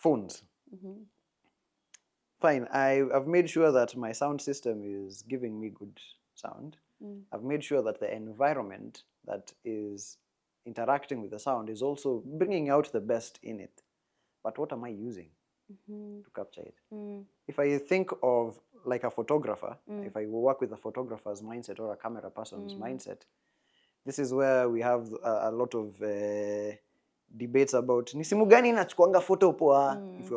phones. Fine, I've made sure that my sound system is giving me good sound. I've made sure that the environment that is interacting with the sound is also bringing out the best in it. But what am I using to capture it? If I think of like a photographer, if I work with a photographer's mindset or a camera person's mindset, this is where we have a lot of debates about ni simu gani inachukuanga photo poa if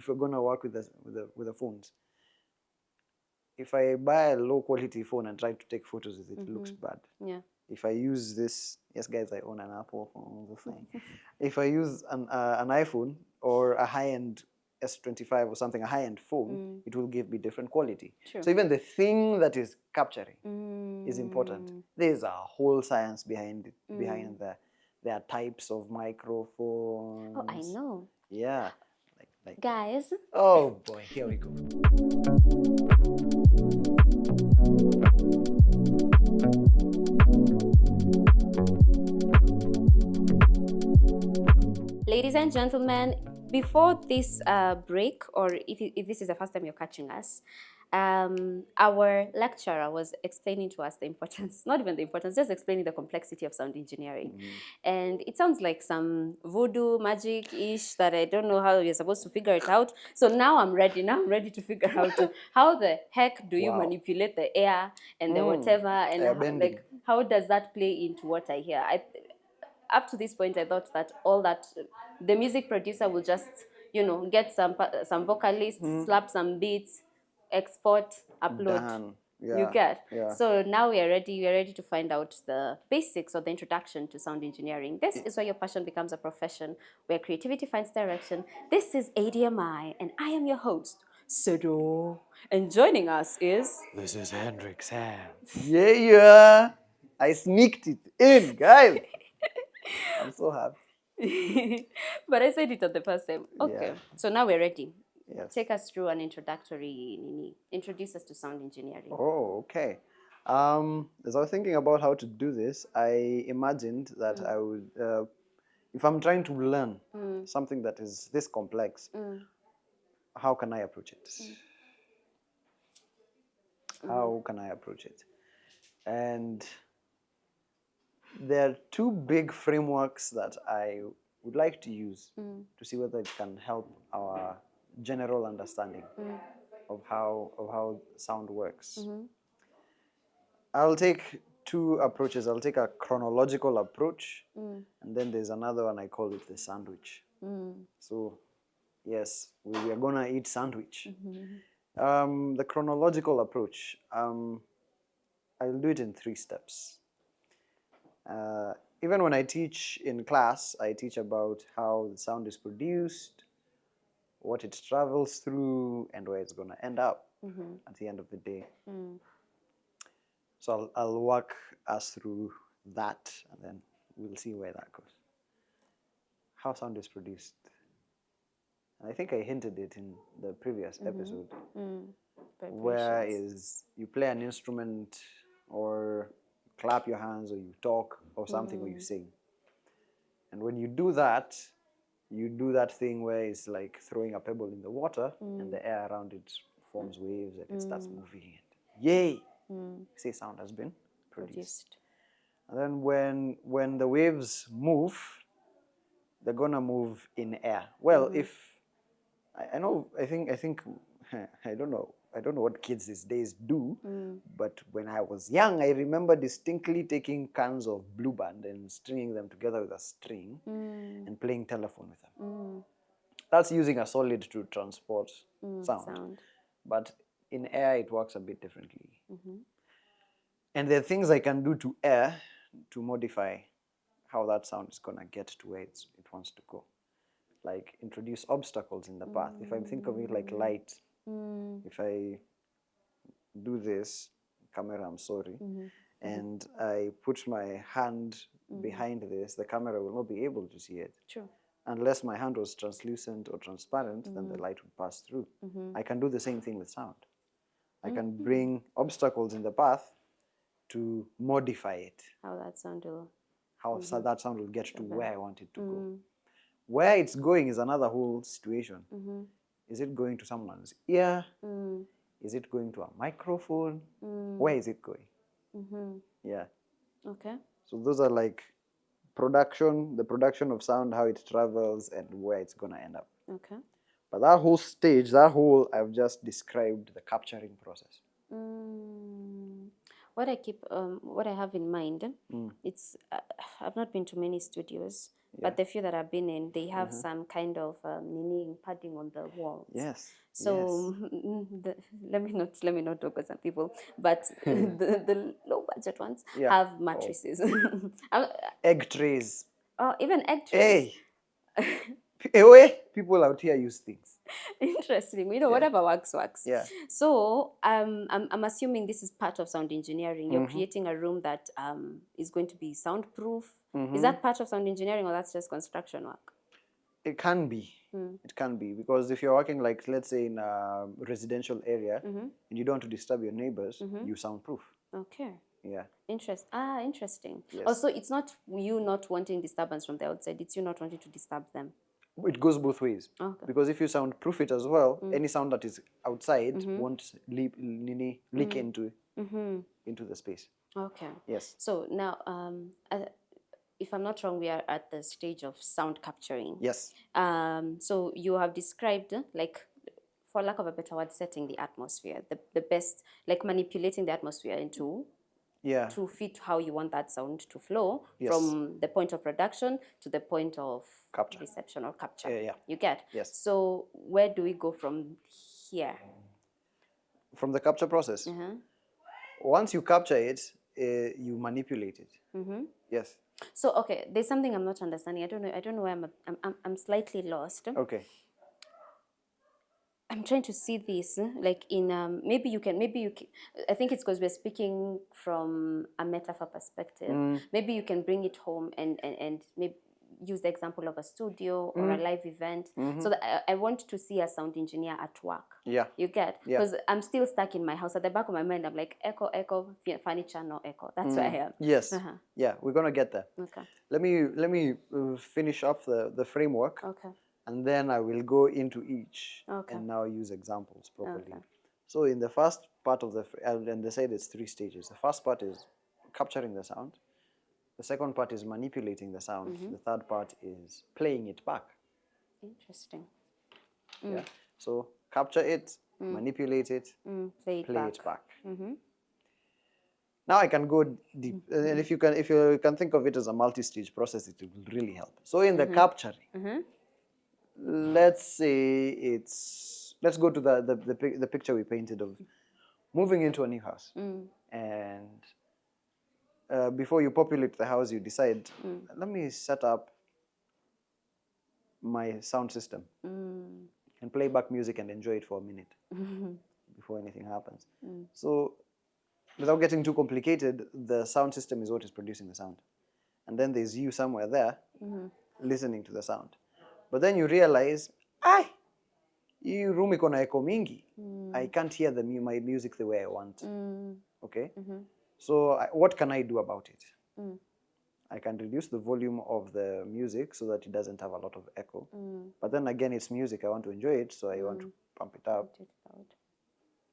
you're gonna work with the phones. If I buy a low quality phone and try to take photos with it, it looks bad. Yeah. If I use this, yes guys, I own an Apple phone, the thing. If I use an iPhone or a high-end S25 or something, a high-end phone, it will give me different quality. True. So even the thing that is capturing is important. There's a whole science behind it, behind there are types of microphones. Oh, I know. Yeah. Like Guys. oh boy, here we go. Ladies and gentlemen, before this break, or if this is the first time you're catching us, our lecturer was explaining to us the importance, not even the importance, just explaining the complexity of sound engineering. And it sounds like some voodoo magic-ish that I don't know how you're supposed to figure it out. So now I'm ready. Now I'm ready to figure out how the heck do you manipulate the air and the whatever, and like how does that play into what I hear? Up to this point, I thought that all that the music producer will just, get some vocalists, slap some beats, export, upload. Done. Yeah. You get. Yeah. So now we are ready. We are ready to find out the basics or the introduction to sound engineering. This is where your passion becomes a profession, where creativity finds direction. This is ADMI, and I am your host, Sedo. And joining us is... This is Hendrick Sam. Yeah. I sneaked it in, guys. I'm so happy. But I said it on the first time. Okay. Yeah. So now we're ready. Yes. Take us through an introductory, introduce us to sound engineering. Oh, okay. As I was thinking about how to do this, I imagined that I would, if I'm trying to learn something that is this complex, how can I approach it? How can I approach it? And there are two big frameworks that I would like to use to see whether it can help our general understanding of how sound works. I'll take two approaches. I'll take a chronological approach, and then there's another one, I call it the sandwich. So, yes, we are gonna eat sandwich. The chronological approach, I'll do it in 3 steps. Even when I teach in class, I teach about how the sound is produced, what it travels through, and where it's gonna end up at the end of the day. So I'll walk us through that, and then we'll see where that goes. How sound is produced. And I think I hinted it in the previous episode, where is you play an instrument or clap your hands or you talk or something or you sing. And when you do that thing where it's like throwing a pebble in the water and the air around it forms waves and it starts moving. And yay! See, sound has been produced. And then when the waves move, they're gonna move in air. Well, if I think I don't know what kids these days do, but when I was young, I remember distinctly taking cans of Blue Band and stringing them together with a string and playing telephone with them. That's using a solid to transport sound. But in air, it works a bit differently. And there are things I can do to air to modify how that sound is going to get to where it wants to go. Like introduce obstacles in the path. If I think of it like light, if I do this, camera, I'm sorry, and I put my hand behind this, the camera will not be able to see it. True. Unless my hand was translucent or transparent, then the light would pass through. I can do the same thing with sound. I can bring obstacles in the path to modify it. How that sound will... How that sound will get to where I want it to go. Where it's going is another whole situation. Mm-hmm. Is it going to someone's ear? Mm. Is it going to a microphone? Mm. Where is it going? Mm-hmm. Yeah. Okay. So those are like the production of sound, how it travels, and where it's gonna end up. Okay. But that whole I've just described the capturing process. Mm. What I have in mind, it's I've not been to many studios, Yeah. but the few that I've been in, they have some kind of padding on the walls. Yes. So let me not talk with some people, but the low budget ones Yeah. have mattresses. Egg trays. Oh, even egg trays. Hey, people out here use things. Interesting. Whatever works. Yeah. So I'm assuming this is part of sound engineering. You're creating a room that is going to be soundproof. Is that part of sound engineering, or that's just construction work? It can be. It can be, because if you're working, like, let's say in a residential area and you don't want to disturb your neighbors, you soundproof. Okay. Yeah. Interesting. Yes. Also, it's not you not wanting disturbance from the outside, it's you not wanting to disturb them. It goes both ways. Okay. Because if you soundproof it as well, any sound that is outside won't leak into the space. Okay. Yes. So now, if I'm not wrong, we are at the stage of sound capturing. Yes. So you have described, like, for lack of a better word, setting the atmosphere, the best, like manipulating the atmosphere into to fit how you want that sound to flow from the point of production to the point of capture, reception or capture. Yeah. You get? Yes. So where do we go from here? From the capture process. Once you capture it, you manipulate it. Yes. So okay, there's something I'm not understanding. I don't know where I'm slightly lost. Okay. I'm trying to see this like in maybe you can I think it's because we're speaking from a metaphor perspective. Maybe you can bring it home and maybe use the example of a studio or a live event. So that I want to see a sound engineer at work. Yeah. You get? Because I'm still stuck in my house. At the back of my mind, I'm like, echo, furniture, no echo. That's where I am. Yes. Yeah, we're gonna get there. Okay. Let me finish up the framework. Okay. And then I will go into each and now use examples properly. So in the first part of and they said it's 3 stages. The first part is capturing the sound. The second part is manipulating the sound. The third part is playing it back. Interesting. Yeah. So capture it, manipulate it, play it back. Now I can go deep, and if you can think of it as a multi-stage process, it will really help. So in the capturing, let's go to the picture we painted of moving into a new house, and before you populate the house, you decide, let me set up my sound system and play back music and enjoy it for a minute before anything happens. So without getting too complicated, the sound system is what is producing the sound, and then there's you somewhere there listening to the sound. But then you realize, hii room iko na echo mingi. I can't hear my music the way I want. Okay? So what can I do about it? I can reduce the volume of the music so that it doesn't have a lot of echo. But then again, it's music. I want to enjoy it, so I want to pump it up.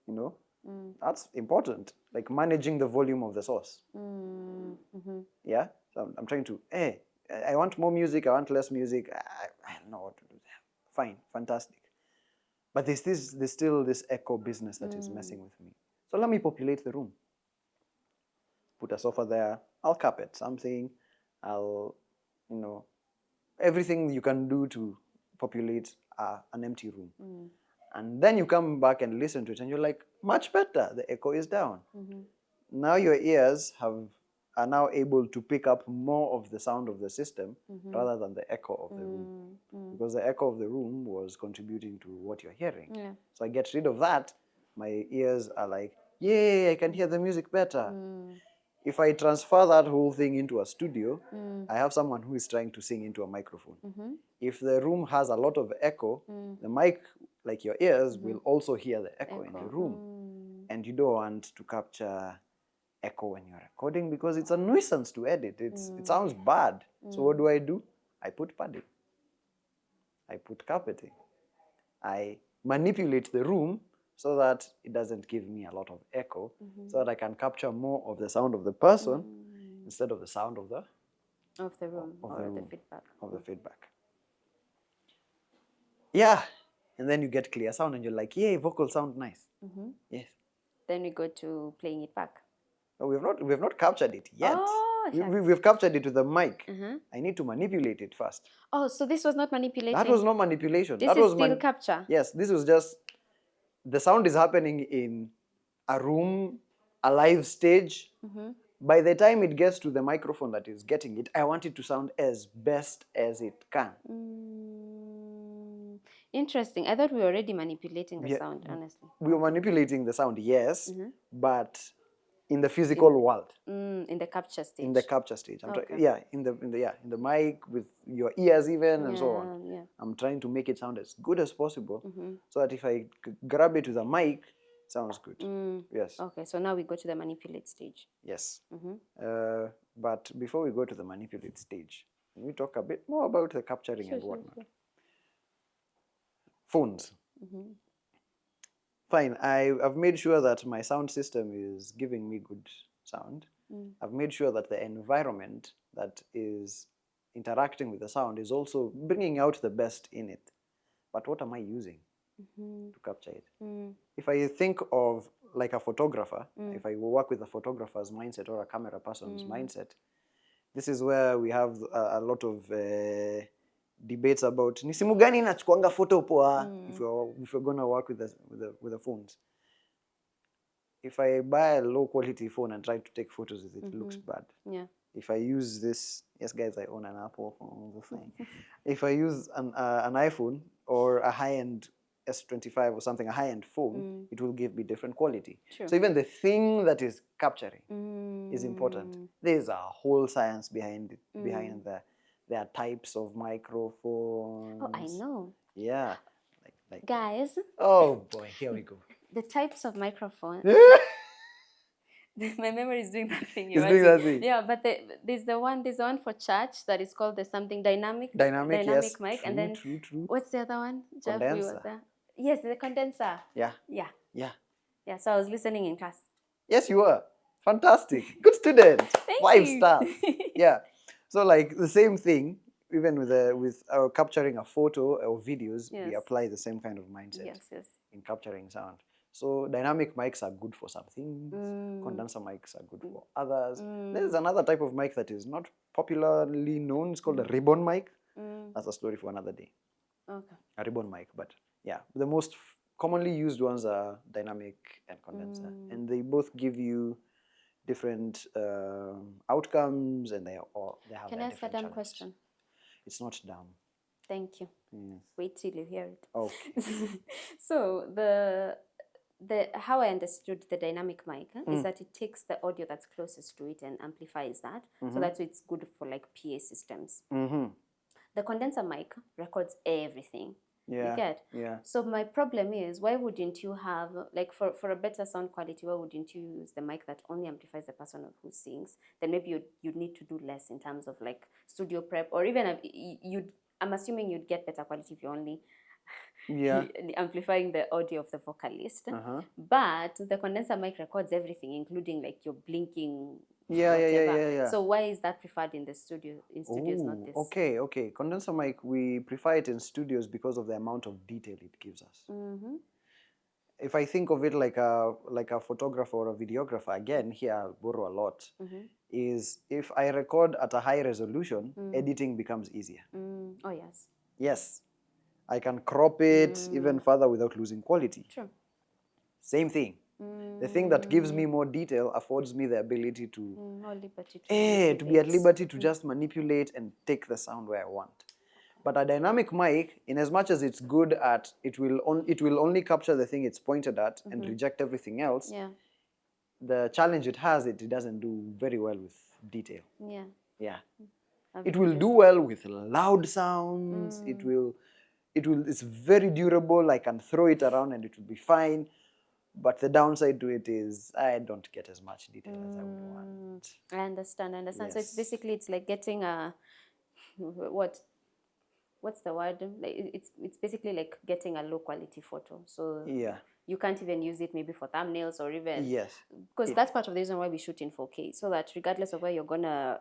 You know? That's important. Like managing the volume of the source. Yeah? So I'm trying to, I want more music, I want less music. I don't know what to do there. Fine, fantastic. But there's still this echo business that is messing with me. So let me populate the room. Put a sofa there. I'll carpet something. I'll, everything you can do to populate an empty room. And then you come back and listen to it and you're like, much better. The echo is down. Now your ears are now able to pick up more of the sound of the system rather than the echo of the room. Because the echo of the room was contributing to what you're hearing. Yeah. So I get rid of that. My ears are like, yay, I can hear the music better. If I transfer that whole thing into a studio, I have someone who is trying to sing into a microphone. If the room has a lot of echo, the mic, like your ears, will also hear the echo in the room. And you don't want to capture echo when you're recording because it's a nuisance to edit. It sounds bad. So what do? I put padding. I put carpeting. I manipulate the room so that it doesn't give me a lot of echo, so that I can capture more of the sound of the person instead of the sound of the room of or the the room, feedback. of the feedback. Yeah, and then you get clear sound, and you're like, yay, vocal sound nice. Yes. Then we go to playing it back. No, we've not captured it yet. Oh, We've captured it with the mic. I need to manipulate it first. Oh, so this was not manipulating. That was not manipulation. This that is was still capture. Yes, this was just the sound is happening in a room, a live stage. By the time it gets to the microphone that is getting it, I want it to sound as best as it can. Interesting. I thought we were already manipulating the sound, honestly. We were manipulating the sound, yes, but in the physical world. In the capture stage. In the capture stage. In the mic with your ears even and so on. Yeah. I'm trying to make it sound as good as possible so that if I grab it with a mic, it sounds good. Yes. Okay, so now we go to the manipulate stage. Yes. But before we go to the manipulate stage, can we talk a bit more about the capturing and whatnot? Sure. Phones. Fine. I've made sure that my sound system is giving me good sound. I've made sure that the environment that is interacting with the sound is also bringing out the best in it. But what am I using to capture it? If I think of like a photographer, if I work with a photographer's mindset or a camera person's mindset, this is where we have a lot of debates about ni simu gani inachukuanga photo poa if you're gonna work with the phones. If I buy a low quality phone and try to take photos with it, it looks bad. Yeah. If I use this, yes guys, I own an Apple phone. If I use an iPhone or a high-end S25 or something, a high-end phone, it will give me different quality. True. So even the thing that is capturing is important. There's a whole science behind it, behind there are types of microphones. Oh, I know. Yeah. Like guys. Oh boy, here we go. The types of microphones. My memory is doing that thing. It's doing that thing. Yeah, but there's the one for church that is called the something dynamic yes, mic, true, and then true. What's the other one? Condenser. Yes, the condenser. Yeah. So I was listening in class. Yes, you were. Fantastic. Good student. Thank 5 you. stars. Yeah. So like the same thing, even with our capturing a photo or videos, we apply the same kind of mindset in capturing sound. So dynamic mics are good for some things. Condenser mics are good for others. There's another type of mic that is not popularly known. It's called a ribbon mic. That's a story for another day. Okay. A ribbon mic, but yeah, the most commonly used ones are dynamic and condenser, and they both give you different outcomes, and they have. Can I ask a dumb question? It's not dumb. Thank you. Yes. Wait till you hear it. Okay. So how I understood the dynamic mic is that it takes the audio that's closest to it and amplifies that, so that's why it's good for like PA systems. The condenser mic records everything. Yeah. You get? Yeah. So my problem is, why wouldn't you have, like, for a better sound quality, why wouldn't you use the mic that only amplifies the person who sings? Then maybe you'd need to do less in terms of like studio prep, or even I'm assuming you'd get better quality if you only amplifying the audio of the vocalist. But the condenser mic records everything, including like your blinking. Yeah. So why is that preferred in the studio? In studios, not this. Okay. Condenser mic, we prefer it in studios because of the amount of detail it gives us. If I think of it like a photographer or a videographer, again, here I'll borrow a lot, is if I record at a high resolution, editing becomes easier. Oh, yes. Yes. I can crop it even further without losing quality. True. Same thing. The thing that gives me more detail affords me the ability to be at liberty to just manipulate and take the sound where I want. But a dynamic mic, in as much as it's good at, it will only capture the thing it's pointed at and reject everything else. Yeah. The challenge it has, it doesn't do very well with detail. Yeah. It will do well with loud sounds. It's very durable. I can throw it around and it will be fine. But the downside to it is I don't get as much detail as I would want. I understand. Yes. So it's basically, it's like getting a, what? what's the word? Like it's basically like getting a low quality photo. So Yeah. you can't even use it maybe for thumbnails or even Yes. because that's part of the reason why we shoot in 4K, so that regardless of where you're gonna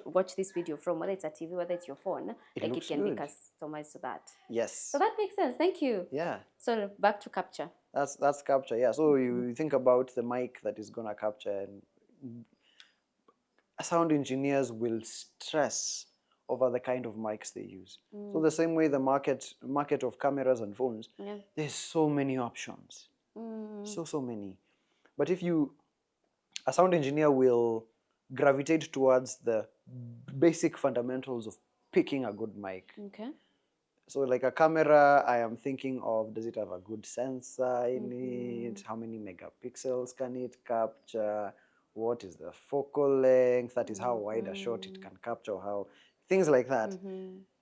watch this video from, whether it's a TV, whether it's your phone, It like it looks can be good. customized to that. Yes. So that makes sense. Thank you. Yeah. So back to capture. That's capture. Yeah. So you think about the mic that is gonna capture, and sound engineers will stress over the kind of mics they use. So the same way the market of cameras and phones, Yeah. there's so many options. So many. But if you, a sound engineer will gravitate towards the basic fundamentals of picking a good mic. Okay. So like a camera, I am thinking of, does it have a good sensor in it? How many megapixels can it capture? What is the focal length? That is how wide a shot it can capture, how things like that.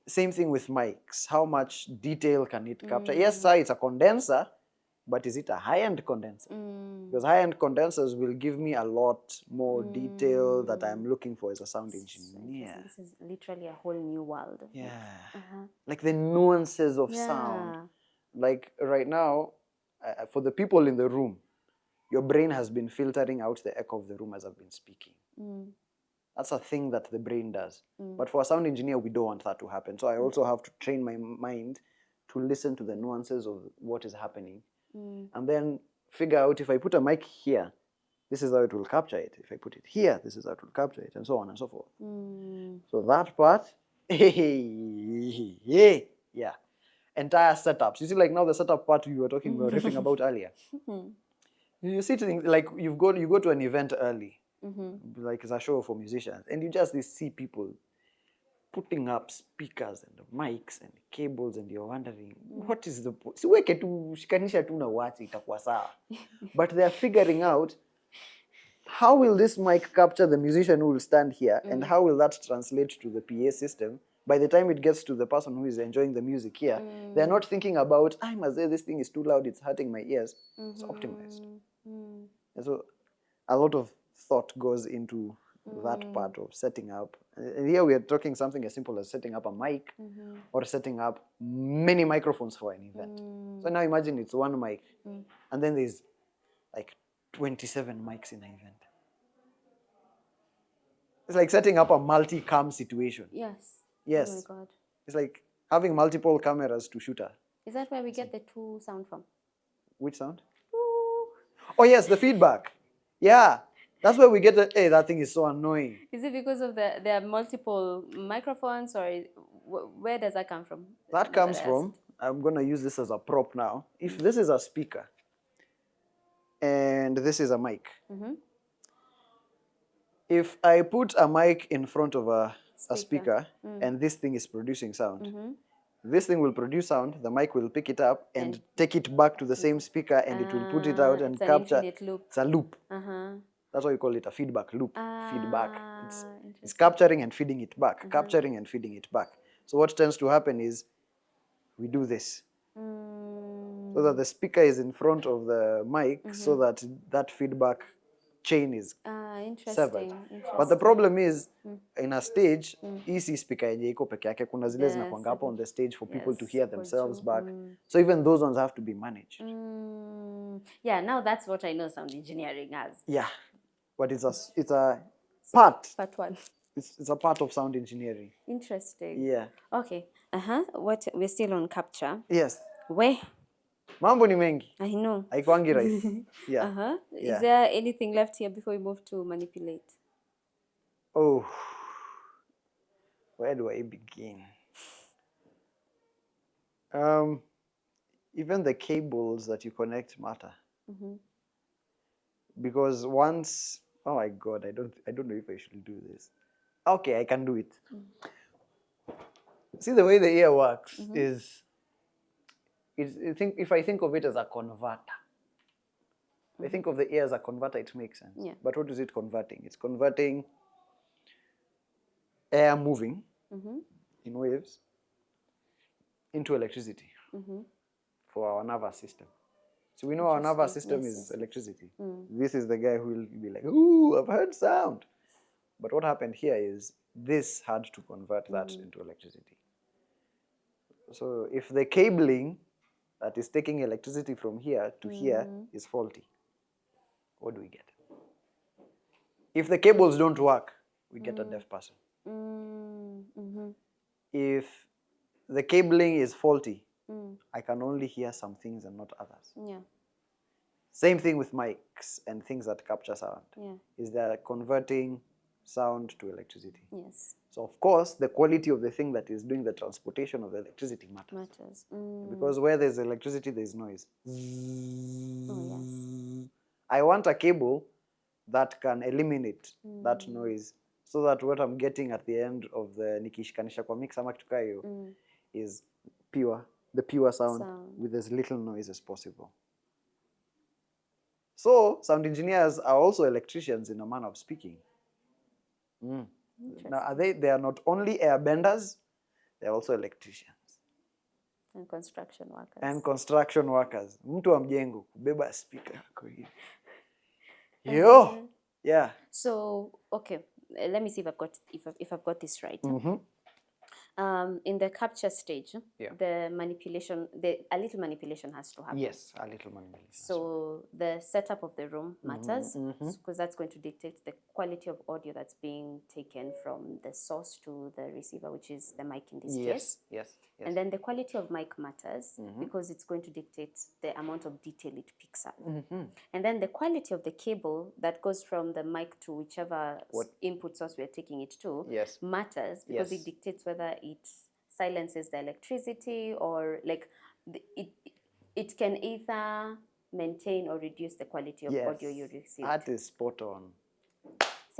Same thing with mics. How much detail can it capture? Yes, sir, it's a condenser, but is it a high-end condenser? Because high-end condensers will give me a lot more detail that I'm looking for as a sound engineer. So this is literally a whole new world. Yeah. Like the nuances of sound. Yeah. Like right now, for the people in the room, your brain has been filtering out the echo of the room as I've been speaking. That's a thing that the brain does. But for a sound engineer, we don't want that to happen. So I also have to train my mind to listen to the nuances of what is happening. And then figure out, if I put a mic here, this is how it will capture it. If I put it here, this is how it will capture it, and so on and so forth. So that part, yeah. Entire setups. You see, like now the setup part we were riffing about earlier. You see things like you go to an event early, like it's a show for musicians, and you just see people putting up speakers and mics and cables, and you're wondering what is the siweke tu shikanisha tu na wati itakuwa sawa. But they're figuring out, how will this mic capture the musician who will stand here, and how will that translate to the PA system? By the time it gets to the person who is enjoying the music here, they're not thinking about, I must say this thing is too loud, it's hurting my ears. It's optimized. And so a lot of thought goes into that part of setting up. And here we are talking something as simple as setting up a mic or setting up many microphones for an event. So now imagine it's one mic, and then there's like 27 mics in an event. It's like setting up a multi-cam situation. Yes. Yes. Oh my God. It's like having multiple cameras to shoot at. Is that where we get the two sound from? Which sound? Oh yes, the feedback. Yeah. That's where we get the, hey, that thing is so annoying. Is it because of there are multiple microphones, or where does that come from? That comes from, I'm going to use this as a prop now. If this is a speaker and this is a mic, if I put a mic in front of a speaker and this thing is producing sound, this thing will produce sound, the mic will pick it up and take it back to the same speaker, and it will put it out and capture. An infinite loop. It's a loop. That's why we call it a feedback loop. Feedback. It's capturing and feeding it back, capturing and feeding it back. So what tends to happen is we do this. So that the speaker is in front of the mic, so that that feedback chain is severed. But the problem is, in a stage, hii speaker yenye iko peke yake, kuna zile zinakuanga hapo on the stage for people to hear themselves back. So even those ones have to be managed. Yeah, now that's what I know sound engineering as. Yeah, but it's a part. Part one. It's a part of sound engineering. Interesting. Yeah. Okay. What, we're still on capture. Yes. Where? Mambo ni mengi. I know. Haikuangi rahisi. Yeah. Is there anything left here before we move to manipulate? Oh, where do I begin? Even the cables that you connect matter. Because once, oh my God, I don't know if I should do this. Okay, I can do it. See, the way the ear works is, if I think of it as a converter, if I think of the ear as a converter, it makes sense. Yeah. But what is it converting? It's converting air moving in waves into electricity for our nervous system. So we know our nervous system is electricity. This is the guy who will be like, ooh, I've heard sound. But what happened here is this had to convert that into electricity. So if the cabling that is taking electricity from here to here is faulty, what do we get? If the cables don't work, we get a deaf person. If the cabling is faulty, I can only hear some things and not others. Yeah. Same thing with mics and things that capture sound. Yeah. Is they're converting sound to electricity. Yes. So of course, the quality of the thing that is doing the transportation of the electricity matters. Because where there's electricity, there's noise. Oh, yes. I want a cable that can eliminate that noise, so that what I'm getting at the end of the nikishikanisha kwa mix ama kitu hiyo is the pure sound with as little noise as possible. So sound engineers are also electricians in a manner of speaking. Now they are not only airbenders, they're also electricians. And construction workers. And construction workers. Mtu wa mjengo kubeba speaker yako hivi. Yo. Yeah. So, okay, let me see if I've got this right. In the capture stage, the manipulation, a little manipulation has to happen. Yes, a little manipulation. So the setup of the room matters, because that's going to dictate the quality of audio that's being taken from the source to the receiver, which is the mic in this case. Yes. And then the quality of mic matters, because it's going to dictate the amount of detail it picks up. And then the quality of the cable that goes from the mic to whichever input source we're taking it to matters, because it dictates whether it silences the electricity, or like it can either maintain or reduce the quality of audio you receive. That is spot on.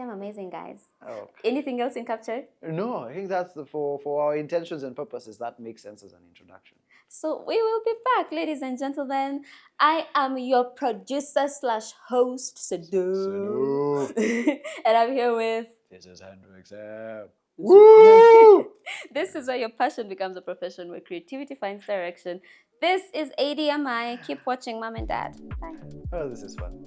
I'm amazing, guys. Oh. Anything else in capture? No, I think that's for our intentions and purposes, that makes sense as an introduction. So we will be back, ladies and gentlemen. I am your producer / host, Sadu. And I'm here with... This is Hendrick Sam. Woo! This is where your passion becomes a profession, where creativity finds direction. This is ADMI. Keep watching, Mom and Dad. Bye. Oh, this is fun.